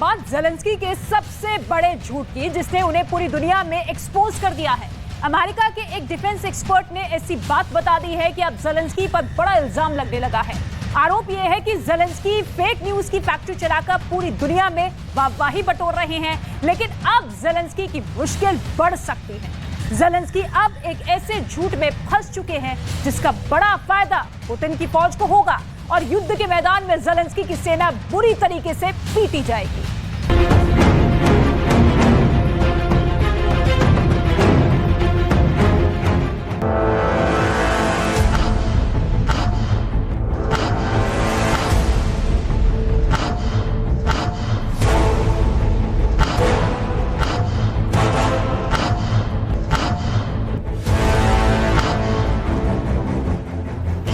बात ज़ेलेंस्की के सबसे बड़े झूठ की, जिसने उन्हें पूरी दुनिया में एक्सपोज कर दिया है। अमेरिका के एक डिफेंस एक्सपर्ट ने ऐसी बात बता दी है कि अब ज़ेलेंस्की पर बड़ा इल्जाम लगने लगा है। आरोप यह है कि ज़ेलेंस्की फेक न्यूज की फैक्ट्री चलाकर पूरी दुनिया में वाहवाही बटोर रहे हैं, लेकिन अब ज़ेलेंस्की की मुश्किल बढ़ सकती है। ज़ेलेंस्की अब एक ऐसे झूठ में फंस चुके हैं जिसका बड़ा फायदा पुतिन की फौज को होगा और युद्ध के मैदान में ज़ेलेंस्की की सेना बुरी तरीके से पीटी जाएगी।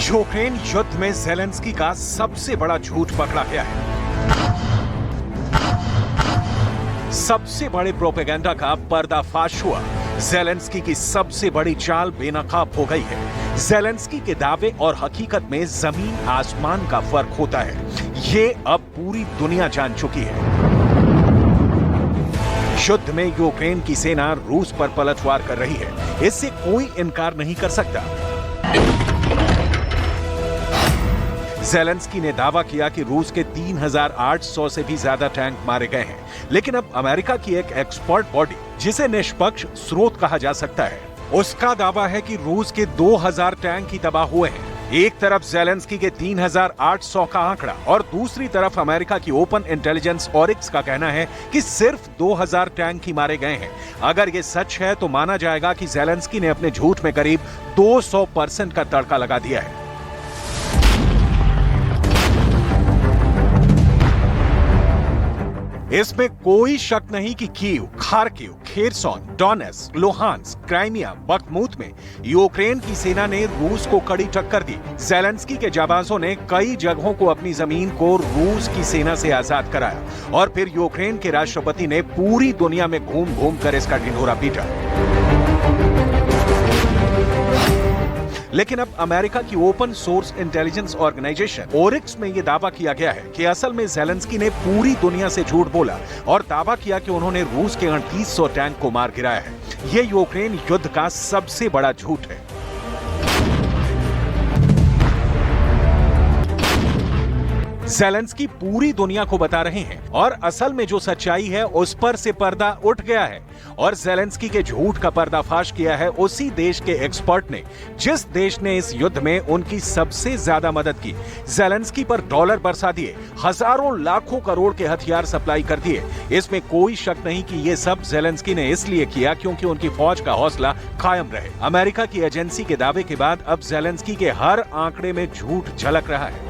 यूक्रेन युद्ध में ज़ेलेंस्की का सबसे बड़ा झूठ पकड़ा गया है। सबसे बड़े प्रोपेगेंडा का पर्दाफाश हुआ। ज़ेलेंस्की की सबसे बड़ी चाल बेनकाब हो गई है। ज़ेलेंस्की के दावे और हकीकत में जमीन आसमान का फर्क होता है। ये अब पूरी दुनिया जान चुकी है। युद्ध में यूक्रेन की सेना रूस पर पलटवार कर रही है, इससे कोई इनकार नहीं कर सकता। ज़ेलेंस्की ने दावा किया कि रूस के 3,800 से भी ज्यादा टैंक मारे गए हैं, लेकिन अब अमेरिका की एक एक्सपर्ट बॉडी, जिसे निष्पक्ष स्रोत कहा जा सकता है, उसका दावा है कि रूस के 2,000 टैंक ही तबाह हुए हैं। एक तरफ ज़ेलेंस्की के 3,800 का आंकड़ा और दूसरी तरफ अमेरिका की ओपन इंटेलिजेंस ऑरिक्स का कहना है कि सिर्फ 2,000 टैंक ही मारे गए हैं। अगर ये सच है तो माना जाएगा कि ज़ेलेंस्की ने अपने झूठ में करीब 200% का तड़का लगा दिया है। इसमें कोई शक नहीं कि Kyiv, Kharkiv, Kherson, Donetsk, Luhansk, Crimea, Bakhmut में यूक्रेन की सेना ने रूस को कड़ी टक्कर दी। ज़ेलेंस्की के जाबाजों ने कई जगहों को अपनी जमीन को रूस की सेना से आजाद कराया और फिर यूक्रेन के राष्ट्रपति ने पूरी दुनिया में घूम घूम कर इसका ढिंढोरा पीटा। लेकिन अब अमेरिका की open source intelligence organization Oryx में यह दावा किया गया है कि असल में ज़ेलेंस्की ने पूरी दुनिया से झूठ बोला और दावा किया कि उन्होंने रूस के 3800 टैंक को मार गिराया है। यह यूक्रेन युद्ध का सबसे बड़ा झूठ है। ज़ेलेंस्की पूरी दुनिया को बता रहे हैं और असल में जो सच्चाई है उस पर से पर्दा उठ गया है और ज़ेलेंस्की के झूठ का पर्दाफाश किया है उसी देश के एक्सपर्ट ने, जिस देश ने इस युद्ध में उनकी सबसे ज्यादा मदद की। ज़ेलेंस्की पर डॉलर बरसा दिए, हजारों लाखों करोड़ के हथियार सप्लाई कर दिए। इसमें कोई शक नहीं कि ये सब ज़ेलेंस्की ने इसलिए किया क्योंकि उनकी फौज का हौसला कायम रहे। अमेरिका की एजेंसी के दावे के बाद अब ज़ेलेंस्की के हर आंकड़े में झूठ झलक रहा है।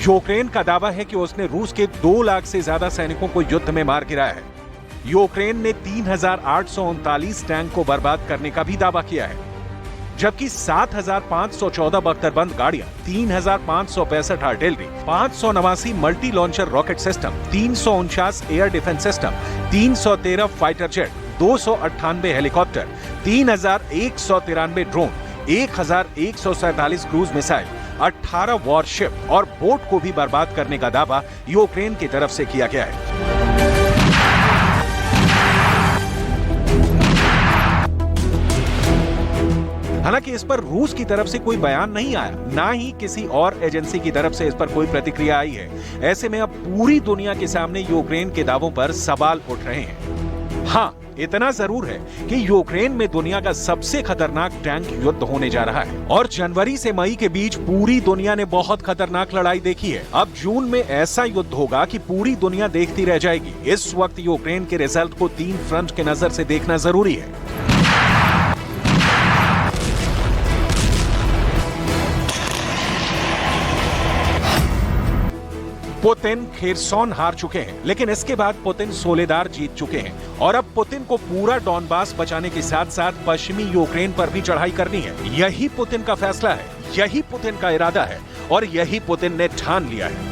यूक्रेन का दावा है कि उसने रूस के 2 लाख से ज्यादा सैनिकों को युद्ध में मार गिराया है। यूक्रेन ने 3,839 टैंक को बर्बाद करने का भी दावा किया है, जबकि 7,514 बख्तरबंद गाड़ियां, 3,565 artillery, 589 multi launcher rocket system, 349 air defence system, 313 fighter jet, 298 helicopter, 3,193 drone, 1,147 cruise missile, 18 worship और बोट को भी बर्बाद करने का दावा यूक्रेन की तरफ से किया गया है। हालांकि इस पर रूस की तरफ से कोई बयान नहीं आया, ना ही किसी और एजेंसी की तरफ से इस पर कोई प्रतिक्रिया आई है। ऐसे में अब पूरी दुनिया के सामने यूक्रेन के दावों पर सवाल उठ रहे हैं। हाँ, इतना जरूर है कि यूक्रेन में दुनिया का सबसे खतरनाक टैंक युद्ध होने जा रहा है और जनवरी से मई के बीच पूरी दुनिया ने बहुत खतरनाक लड़ाई देखी है। अब जून में ऐसा युद्ध होगा कि पूरी दुनिया देखती रह जाएगी। इस वक्त यूक्रेन के रिजल्ट को 3 फ्रंट के नजर से देखना जरूरी है। पुतिन खेरसॉन हार चुके हैं, लेकिन इसके बाद पुतिन सोलेदार जीत चुके हैं और अब पुतिन को पूरा डॉनबास बचाने के साथ साथ पश्चिमी यूक्रेन पर भी चढ़ाई करनी है। यही पुतिन का फैसला है, यही पुतिन का इरादा है और यही पुतिन ने ठान लिया है।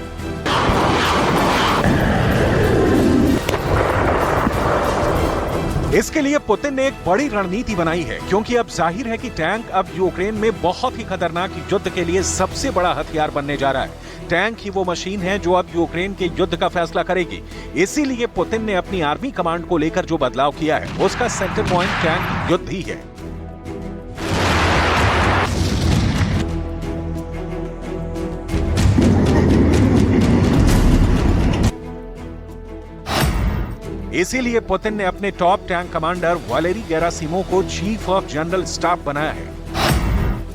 इसके लिए पुतिन ने एक बड़ी रणनीति बनाई है, क्योंकि अब जाहिर है कि टैंक अब यूक्रेन में बहुत ही खतरनाक युद्ध के लिए सबसे बड़ा हथियार बनने जा रहा है। टैंक ही वो मशीन है जो अब यूक्रेन के युद्ध का फैसला करेगी। इसीलिए पुतिन ने अपनी आर्मी कमांड को लेकर जो बदलाव किया है, उसका सेंटर पॉइंट टैंक युद्ध ही है। इसीलिए पुतिन ने अपने top tank commander Valery Gerasimov को चीफ ऑफ जनरल स्टाफ बनाया है।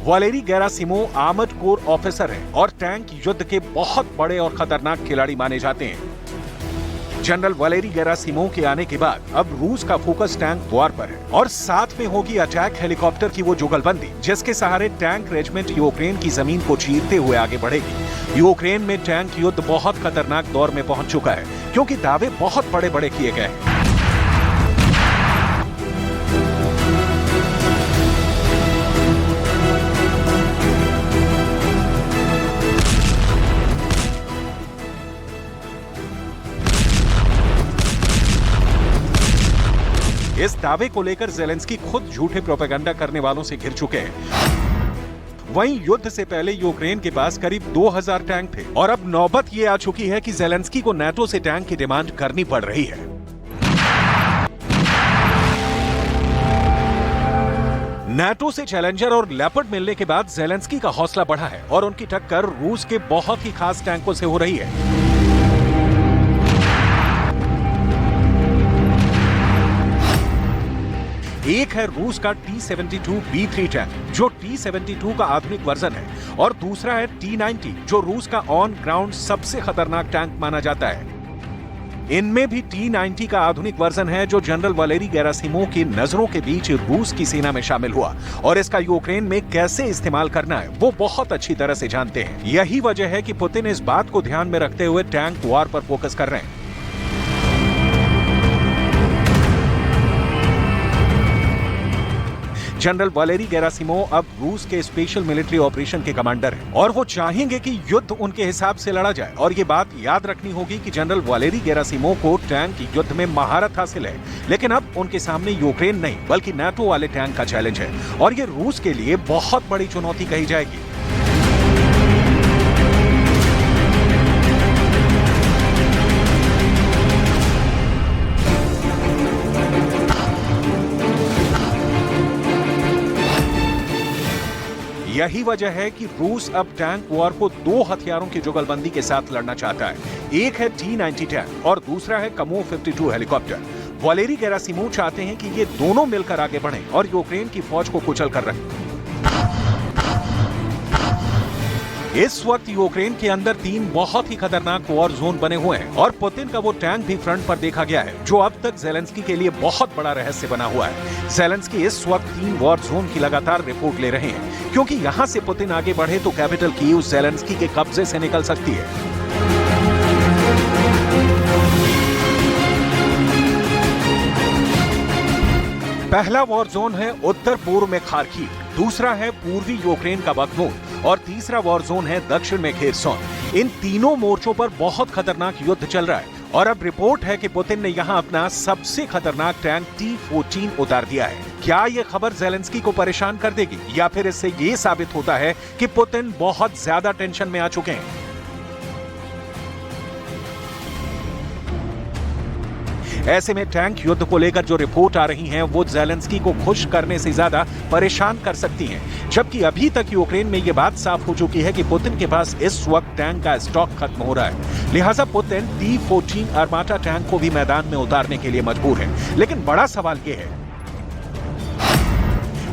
Valery Gerasimov armoured corps officer है और टैंक युद्ध के बहुत बड़े और खतरनाक खिलाड़ी माने जाते हैं। जनरल वालेरी गेरासिमोव के आने के बाद अब रूस का फोकस टैंक वॉर पर है और साथ में होगी अटैक हेलीकॉप्टर की वो जुगलबंदी, जिसके सहारे टैंक रेजिमेंट यूक्रेन की जमीन को चीरते हुए आगे बढ़ेगी। यूक्रेन में टैंक युद्ध बहुत खतरनाक दौर में पहुंच चुका है, क्योंकि दावे बहुत बड़े बड़े किए गए हैं। इस दावे को लेकर ज़ेलेंस्की खुद झूठे प्रोपेगेंडा करने वालों से घिर चुके हैं। वहीं युद्ध से पहले यूक्रेन के पास करीब 2000 टैंक थे और अब नौबत ये आ चुकी है कि ज़ेलेंस्की को नाटो से टैंक की डिमांड करनी पड़ रही है। नाटो से चैलेंजर और लेपर्ड मिलने के बाद ज़ेलेंस्की का हौसला बढ़ा है और उनकी टक्कर रूस के बहुत ही खास टैंकों से हो रही है। एक है रूस का T-72B3 टैंक, जो T-72 का आधुनिक वर्जन है, और दूसरा है T-90, जो रूस का ऑन ग्राउंड सबसे खतरनाक टैंक माना जाता है। इनमें भी T-90 का आधुनिक वर्जन है, जो जनरल वालेरी गेरासिमोव की नजरों के बीच रूस की सेना में शामिल हुआ और इसका यूक्रेन में कैसे इस्तेमाल करना है वो बहुत अच्छी तरह से जानते हैं। यही वजह है कि पुतिन इस बात को ध्यान में रखते हुए टैंक वॉर पर फोकस कर रहे हैं। जनरल वालेरी गेरासिमोव अब रूस के स्पेशल मिलिट्री ऑपरेशन के कमांडर हैं और वो चाहेंगे कि युद्ध उनके हिसाब से लड़ा जाए। और ये बात याद रखनी होगी कि जनरल वालेरी गेरासिमोव को टैंक युद्ध में महारत हासिल है, लेकिन अब उनके सामने यूक्रेन नहीं बल्कि नाटो वाले टैंक का चैलेंज है और ये रूस के लिए बहुत बड़ी चुनौती कही जाएगी। यही वजह है कि रूस अब टैंक वॉर को दो हथियारों की जुगलबंदी के साथ लड़ना चाहता है। एक है T-90 टैंक और दूसरा है कमो 52 हेलीकॉप्टर। वालेरी गेरासिमोव चाहते हैं कि ये दोनों मिलकर आगे बढ़ें और यूक्रेन की फौज को कुचल कर रखें। इस वक्त यूक्रेन के अंदर 3 बहुत ही खतरनाक वॉर जोन बने हुए हैं और पुतिन का वो टैंक भी फ्रंट पर देखा गया है, जो अब तक ज़ेलेंस्की के लिए बहुत बड़ा रहस्य बना हुआ है। ज़ेलेंस्की इस वक्त 3 वॉर जोन की लगातार रिपोर्ट ले रहे हैं, क्योंकि यहां से पुतिन आगे बढ़े तो कैपिटल कीव ज़ेलेंस्की के कब्जे से निकल सकती है। पहला वॉर जोन है उत्तर पूर्व में खार्किव, दूसरा है पूर्वी यूक्रेन का बख्मूत और तीसरा वॉर जोन है दक्षिण में खेरसोन। इन तीनों मोर्चों पर बहुत खतरनाक युद्ध चल रहा है और अब रिपोर्ट है कि पुतिन ने यहां अपना सबसे खतरनाक टैंक T-14 उतार दिया है। क्या यह खबर ज़ेलेंस्की को परेशान कर देगी या फिर इससे यह साबित होता है कि पुतिन बहुत ज्यादा टेंशन में आ चुके हैं? ऐसे में टैंक युद्ध को लेकर जो रिपोर्ट आ रही हैं, वो ज़ेलेंस्की को खुश करने से ज्यादा परेशान कर सकती हैं। जबकि अभी तक यूक्रेन में ये बात साफ हो चुकी है कि पुतिन के पास इस वक्त टैंक का स्टॉक खत्म हो रहा है। लिहाजा पुतिन T-14 आर्माटा टैंक को भी मैदान में उतारने के लिए मजबूर है। लेकिन बड़ा सवाल ये है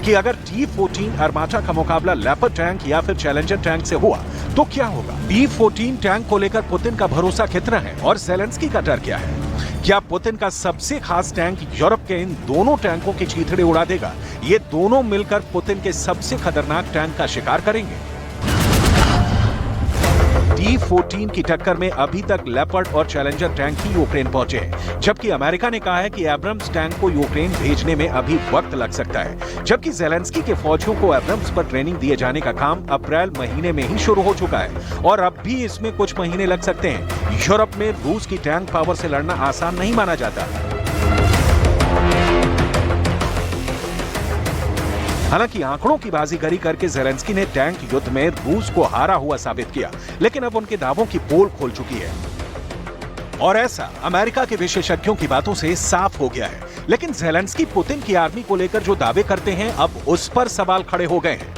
कि अगर T-14 आर्माटा का मुकाबला लेपर्ड टैंक या फिर चैलेंजर टैंक से हुआ तो क्या होगा? T-14 टैंक को लेकर पुतिन का भरोसा कितना है और ज़ेलेंस्की का डर क्या है? क्या पुतिन का सबसे खास टैंक यूरोप के इन दोनों टैंकों की चीथड़े उड़ा देगा? ये दोनों मिलकर पुतिन के सबसे खतरनाक टैंक का शिकार करेंगे। T-14 की टक्कर में अभी तक लेपर्ड और चैलेंजर टैंक ही यूक्रेन पहुंचे हैं, जबकि अमेरिका ने कहा है कि एब्रम्स टैंक को यूक्रेन भेजने में अभी वक्त लग सकता है। जबकि ज़ेलेंस्की के फौजियों को एब्रम्स पर ट्रेनिंग दिए जाने का काम अप्रैल महीने में ही शुरू हो चुका है और अब भी इसमें कुछ महीने लग सकते हैं। यूरोप में रूस की टैंक पावर से लड़ना आसान नहीं माना जाता। हालांकि आंकड़ों की बाजीगरी करके ज़ेलेंस्की ने टैंक युद्ध में रूस को हारा हुआ साबित किया, लेकिन अब उनके दावों की पोल खोल चुकी है। और ऐसा अमेरिका के विशेषज्ञों की बातों से साफ हो गया है। लेकिन ज़ेलेंस्की पुतिन की आर्मी को लेकर जो दावे करते हैं, अब उस पर सवाल खड़े हो गए हैं।